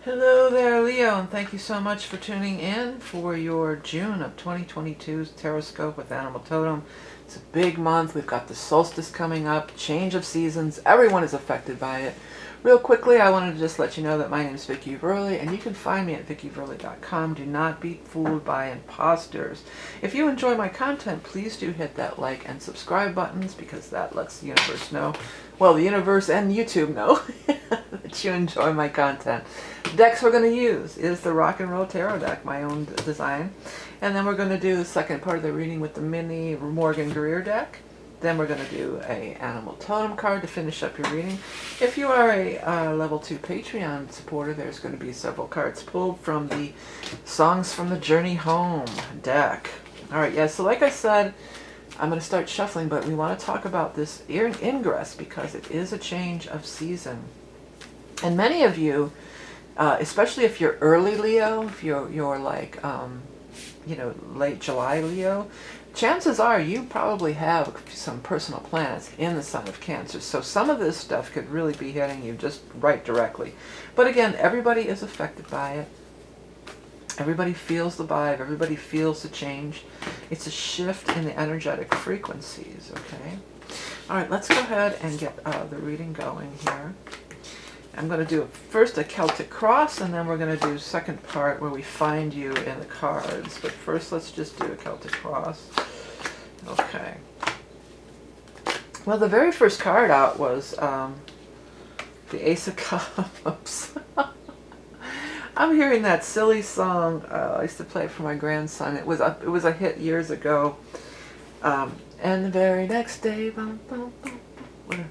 Hello there, Leo, and thank you so much for tuning in for your June of 2022's Taroscope with Animal Totem. It's a big month. We've got the solstice coming up, change of seasons. Everyone is affected by it. Real quickly, I wanted to just let you know that my name is Vickieverlie, and you can find me at vickieverlie.com. Do not be fooled by imposters. If you enjoy my content, please do hit that like and subscribe buttons, because that lets the universe know, well, the universe and YouTube know that you enjoy my content. The decks we're going to use is the Rock and Roll Tarot deck, my own design. And then we're going to do the second part of the reading with the mini Morgan Greer deck. Then we're going to do a Animal Totem card to finish up your reading. If you are a level 2 Patreon supporter, there's going to be several cards pulled from the Songs from the Journey Home deck. Alright, yeah, so like I said, I'm going to start shuffling, but we want to talk about this Ingress because it is a change of season. And many of you, especially if you're early Leo, if you're like, late July Leo, chances are you probably have some personal planets in the sign of Cancer. So some of this stuff could really be hitting you just right directly. But again, everybody is affected by it. Everybody feels the vibe. Everybody feels the change. It's a shift in the energetic frequencies, okay? All right, let's go ahead and get the reading going here. I'm going to do first a Celtic cross, and then we're going to do second part where we find you in the cards. But first, let's just do a Celtic cross. Okay. Well, the very first card out was the Ace of Cups. I'm hearing that silly song. I used to play it for my grandson. It was a hit years ago. And the very next day, bum, bum, bum, bum,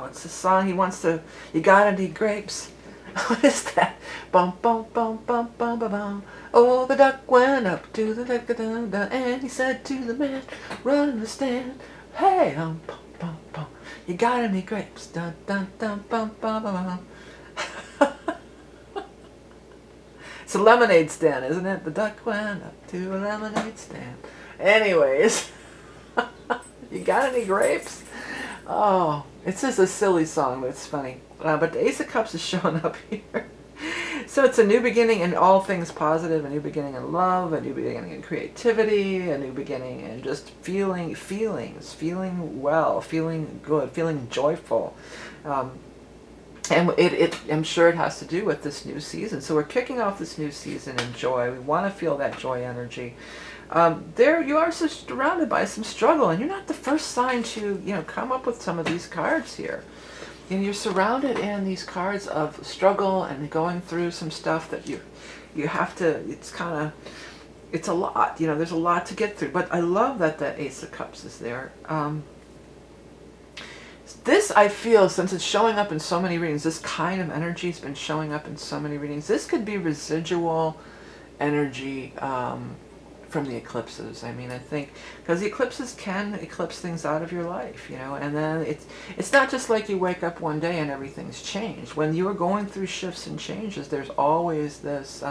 it's a song. He wants to. You got any grapes? What is that? Bum bum bum bum bum bum bum. Oh, the duck went up to the duck and he said to the man, "Run in the stand, hey, bum bum bum. You got any grapes? Dun dun dun bum bum bum bum." It's a lemonade stand, isn't it? The duck went up to a lemonade stand. Anyways, you got any grapes? Oh, it's just a silly song, but it's funny. But the Ace of Cups is showing up here. So it's a new beginning in all things positive, a new beginning in love, a new beginning in creativity, a new beginning in just feeling well, feeling good, feeling joyful. And I'm sure it has to do with this new season. So we're kicking off this new season in joy. We want to feel that joy energy. There you are surrounded by some struggle, and you're not the first sign to come up with some of these cards here. And you're surrounded in these cards of struggle and going through some stuff that you have to. It's a lot. There's a lot to get through. But I love that the Ace of Cups is there. This, I feel, since it's showing up in so many readings, this kind of energy has been showing up in so many readings. This could be residual energy from the eclipses. I mean, I think because the eclipses can eclipse things out of your life, and then it's not just like you wake up one day and everything's changed. When you are going through shifts and changes, there's always this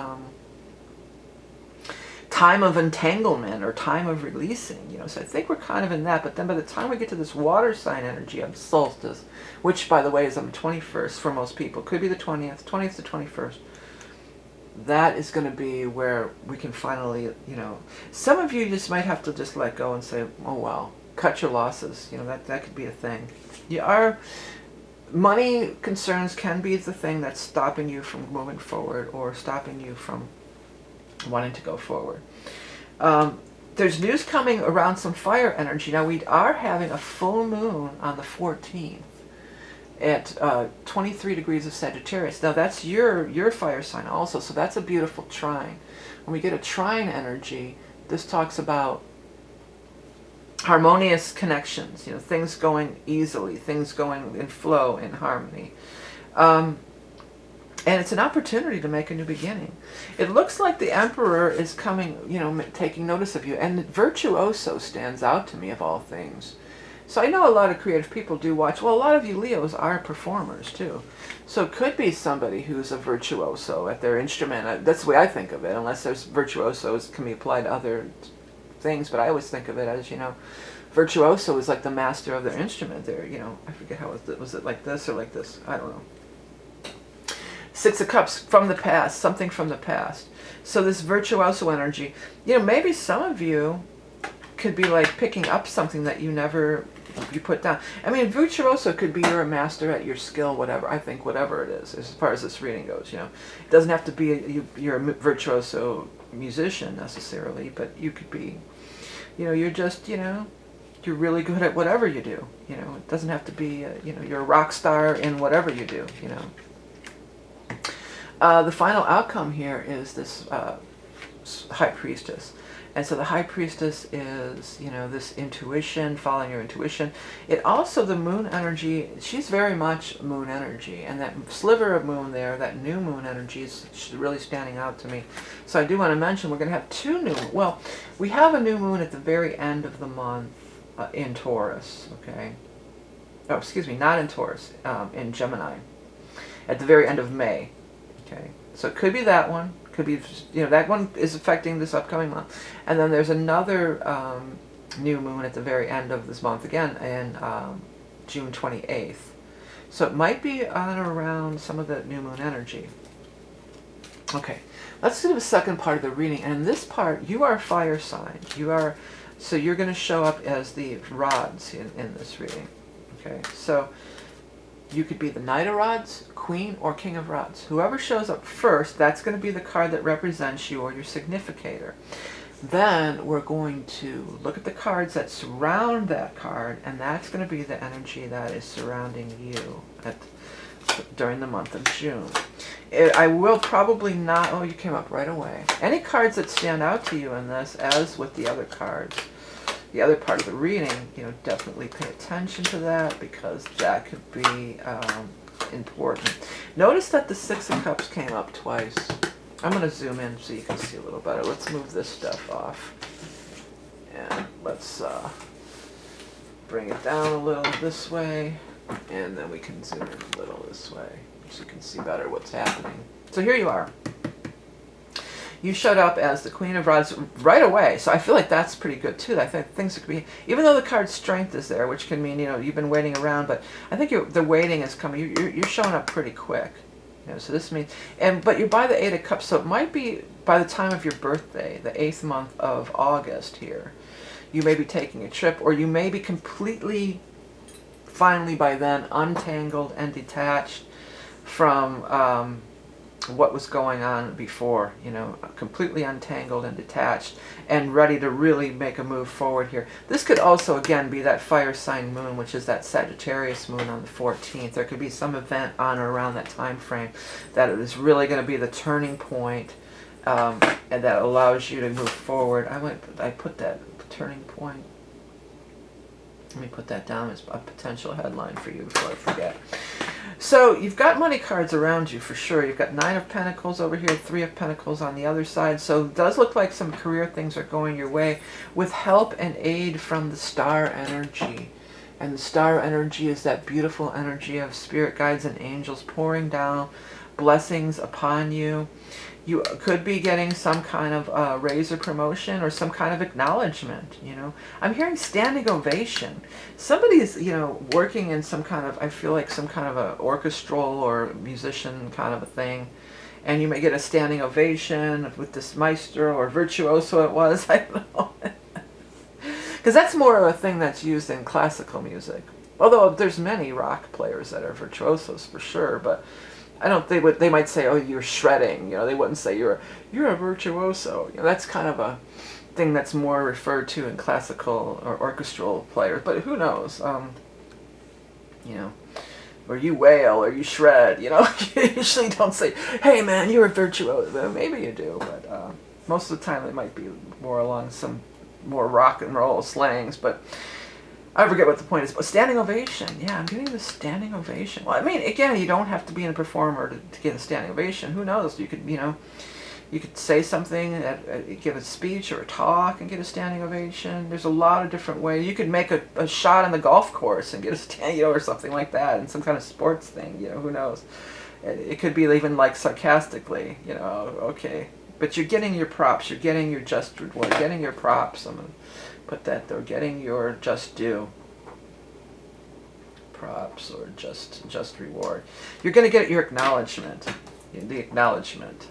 time of entanglement or time of releasing, so I think we're kind of in that. But then by the time we get to this water sign energy of solstice, which by the way is on the 21st for most people, could be the 20th to 21st, that is going to be where we can finally, some of you just might have to just let go and say, oh well, cut your losses, that could be a thing. Money concerns can be the thing that's stopping you from moving forward or stopping you from wanting to go forward. There's news coming around some fire energy. Now we are having a full moon on the 14th at 23 degrees of Sagittarius. Now that's your fire sign also, so that's a beautiful trine. When we get a trine energy, this talks about harmonious connections, things going easily, things going in flow, in harmony. And it's an opportunity to make a new beginning. It looks like the Emperor is coming, taking notice of you. And Virtuoso stands out to me of all things. So I know a lot of creative people do watch. Well, a lot of you Leos are performers too. So it could be somebody who's a virtuoso at their instrument. That's the way I think of it, unless there's virtuosos can be applied to other things. But I always think of it as, virtuoso is like the master of their instrument there, you know. I forget how was it like this or like this? I don't know. Six of Cups, from the past, something from the past. So this virtuoso energy, you know, maybe some of you could be like picking up something that you put down. I mean, virtuoso could be you're a master at your skill, whatever. I think whatever it is, as far as this reading goes, you know. It doesn't have to be you're a virtuoso musician necessarily, but you could be, you know, you're just, you know, you're really good at whatever you do. You know, it doesn't have to be, you know, you're a rock star in whatever you do, you know. The final outcome here is this High Priestess. And so the High Priestess is, you know, this intuition, following your intuition. It also, the moon energy, she's very much moon energy. And that sliver of moon there, that new moon energy is really standing out to me. So I do want to mention we're going to have two new, well, we have a new moon at the very end of the month in Taurus, okay? Oh, excuse me, not in Taurus, in Gemini. At the very end of May. Okay, so it could be that one, could be, you know, that one is affecting this upcoming month. And then there's another new moon at the very end of this month again in June 28th. So it might be on or around some of the new moon energy. Okay, let's do the second part of the reading. And in this part, you are fire sign. So you're going to show up as the rods in this reading. Okay, so you could be the Knight of Rods, Queen, or King of Rods. Whoever shows up first, that's going to be the card that represents you or your significator. Then we're going to look at the cards that surround that card, and that's going to be the energy that is surrounding you during the month of June. I will probably not, oh, you came up right away. Any cards that stand out to you in this, as with the other cards, the other part of the reading, you know, definitely pay attention to that because that could be important. Notice that the Six of Cups came up twice. I'm going to zoom in so you can see a little better. Let's move this stuff off. And let's bring it down a little this way. And then we can zoom in a little this way so you can see better what's happening. So here you are. You showed up as the Queen of Rods right away, so I feel like that's pretty good too. I think things could be, even though the card Strength is there, which can mean, you know, you've been waiting around, but I think the waiting is coming. You're showing up pretty quick, you know. So this means, but you're by the Eight of Cups, so it might be by the time of your birthday, the 8th month of August here. You may be taking a trip, or you may be completely, finally by then, untangled and detached from what was going on before, you know, completely untangled and detached and ready to really make a move forward here. This could also, again, be that fire sign moon, which is that Sagittarius moon on the 14th. There could be some event on or around that time frame that is really going to be the turning point, and that allows you to move forward. I put that turning point. Let me put that down as a potential headline for you before I forget. So you've got money cards around you for sure. You've got 9 of Pentacles over here, 3 of Pentacles on the other side. So it does look like some career things are going your way with help and aid from the star energy. And the star energy is that beautiful energy of spirit guides and angels pouring down blessings upon you. You could be getting some kind of raise or promotion or some kind of acknowledgement, you know. I'm hearing standing ovation. Somebody's, you know, working in some kind of, I feel like some kind of a orchestral or musician kind of a thing. And you may get a standing ovation with this maestro or virtuoso it was, I don't know. Because that's more of a thing that's used in classical music. Although there's many rock players that are virtuosos for sure, but I don't. They might say, "Oh, you're shredding." You know, they wouldn't say you're a virtuoso. You know, that's kind of a thing that's more referred to in classical or orchestral players. But who knows? You know, or you wail or you shred. You know, you usually don't say, "Hey, man, you're a virtuoso." Maybe you do, but most of the time it might be more along some more rock and roll slangs. But I forget what the point is, but standing ovation. Yeah, I'm getting the standing ovation. Well, I mean, again, you don't have to be a performer to get a standing ovation. Who knows? You could, you know, you could say something, give a speech or a talk and get a standing ovation. There's a lot of different ways. You could make a shot on the golf course and get a stand, you know, or something like that, and some kind of sports thing. You know, who knows? It could be even like sarcastically. You know, okay, but you're getting your props. You're getting your just reward. Getting your props. Put that they're getting your just due. Props or just reward. You're going to get your acknowledgement. The acknowledgement.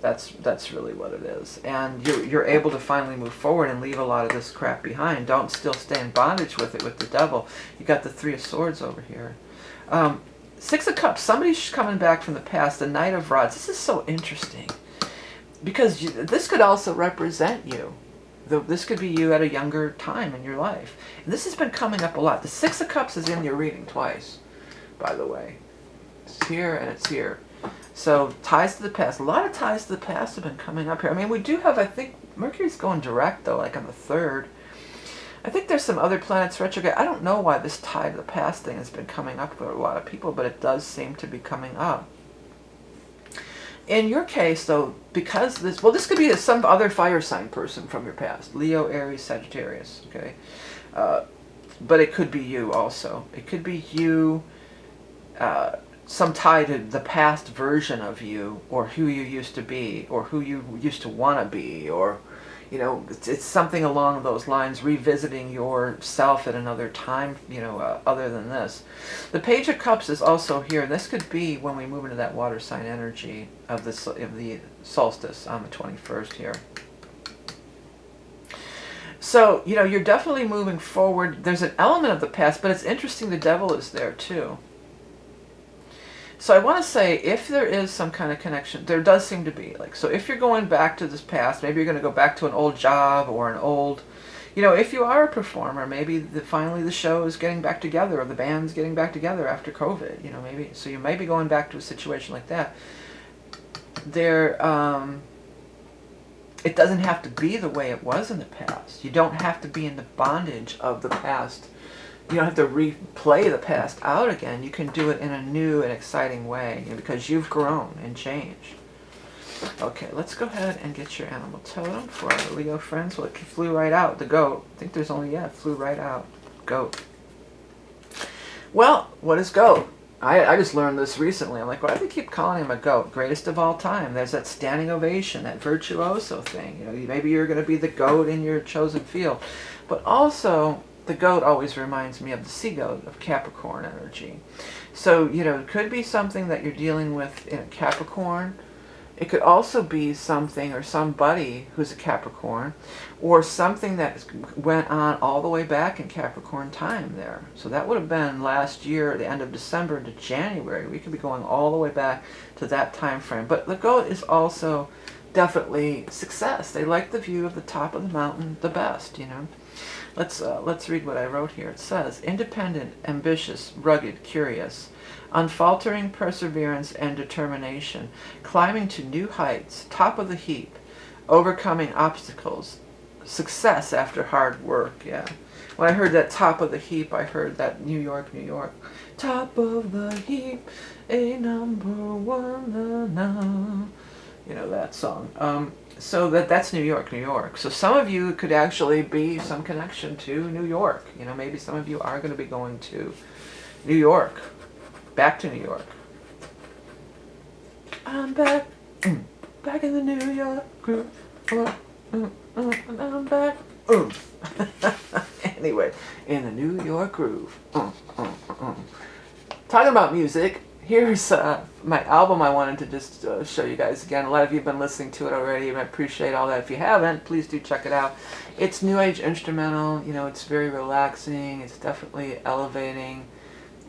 That's really what it is. And you're able to finally move forward and leave a lot of this crap behind. Don't still stay in bondage with it with the devil. You got the Three of Swords over here. Six of Cups. Somebody's coming back from the past. The Knight of Rods. This is so interesting. Because this could also represent you. This could be you at a younger time in your life. And this has been coming up a lot. The Six of Cups is in your reading twice, by the way. It's here and it's here. So ties to the past. A lot of ties to the past have been coming up here. I mean, we do have, I think, Mercury's going direct, though, like on the 3rd. I think there's some other planets retrograde. I don't know why this tie to the past thing has been coming up for a lot of people, but it does seem to be coming up. In your case, though, because this could be some other fire sign person from your past. Leo, Aries, Sagittarius, okay? But it could be you also. It could be you, some tie to the past version of you, or who you used to be, or who you used to want to be, or, you know, it's something along those lines, revisiting yourself at another time, you know, other than this. The Page of Cups is also here. This could be when we move into that water sign energy of the solstice on the 21st here. So, you know, you're definitely moving forward. There's an element of the past, but it's interesting the devil is there too. So I want to say, if there is some kind of connection, there does seem to be. Like, so if you're going back to this past, maybe you're going to go back to an old job or an old, you know, if you are a performer, maybe finally the show is getting back together, or the band's getting back together after COVID, you know, maybe. So you may be going back to a situation like that. There, it doesn't have to be the way it was in the past. You don't have to be in the bondage of the past. You don't have to replay the past out again. You can do it in a new and exciting way, you know, because you've grown and changed. Okay, let's go ahead and get your animal totem for our Leo friends. Well, it flew right out, the goat. I think there's only, yeah, it flew right out. Goat. Well, what is goat? I just learned this recently. I'm like, why do they keep calling him a goat? Greatest of all time. There's that standing ovation, that virtuoso thing. You know, maybe you're going to be the goat in your chosen field. But also, the goat always reminds me of the sea goat of Capricorn energy. So, you know, it could be something that you're dealing with in a Capricorn. It could also be something or somebody who's a Capricorn, or something that went on all the way back in Capricorn time there. So that would have been last year, the end of December into January. We could be going all the way back to that time frame. But the goat is also definitely success. They like the view of the top of the mountain the best, you know. Let's read what I wrote here. It says, independent, ambitious, rugged, curious, unfaltering perseverance and determination, climbing to new heights, top of the heap, overcoming obstacles, success after hard work. Yeah. When I heard that top of the heap, I heard that New York, New York. Top of the heap, a number one, na. You know that song. So that's New York, New York. So some of you could actually be some connection to New York. You know, maybe some of you are going to be going to New York. Back to New York. I'm back. Back in the New York groove. I'm back. Anyway, in the New York groove. Talking about music. Here's my album I wanted to just show you guys again. A lot of you have been listening to it already, and I appreciate all that. If you haven't, please do check it out. It's New Age instrumental. You know, it's very relaxing. It's definitely elevating,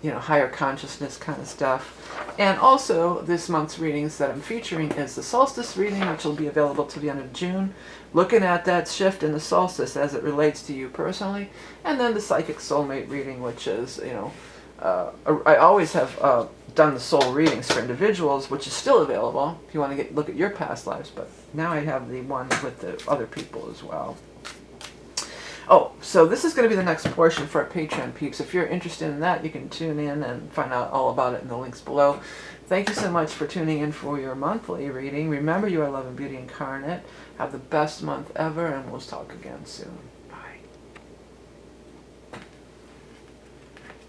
you know, higher consciousness kind of stuff. And also, this month's readings that I'm featuring is the Solstice reading, which will be available to the end of June, looking at that shift in the solstice as it relates to you personally, and then the Psychic Soulmate reading, which is, you know, I always have done the soul readings for individuals, which is still available if you want to look at your past lives, but now I have the one with the other people as well. Oh, so this is going to be the next portion for our Patreon peeps. If you're interested in that, you can tune in and find out all about it in the links below. Thank you so much for tuning in for your monthly reading. Remember, you are love and beauty incarnate. Have the best month ever, and we'll talk again soon.